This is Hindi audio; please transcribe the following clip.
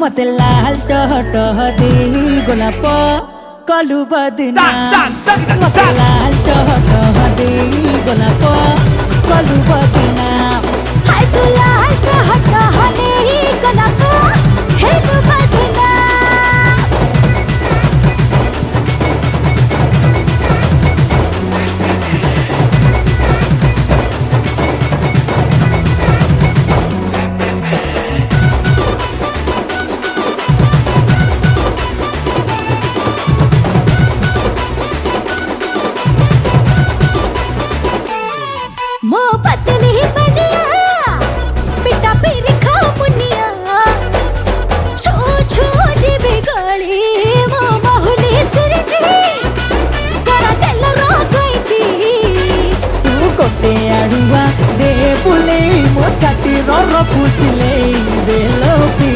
मते लाल टह टह दे गोलाप कलु बदना मते लाल टह टह दे गोलाप कलु बदना हाय तू लाल टह टह दे गोलाप हेलु बदना मो पतली बनिया पिटा पेरी खा मुनिया छो छो जी बिगड़ी मो बहुली सिरजी करा तेल रो गईची तू कोटे आड़ुआ दे बुले मो छाती रो फुसिले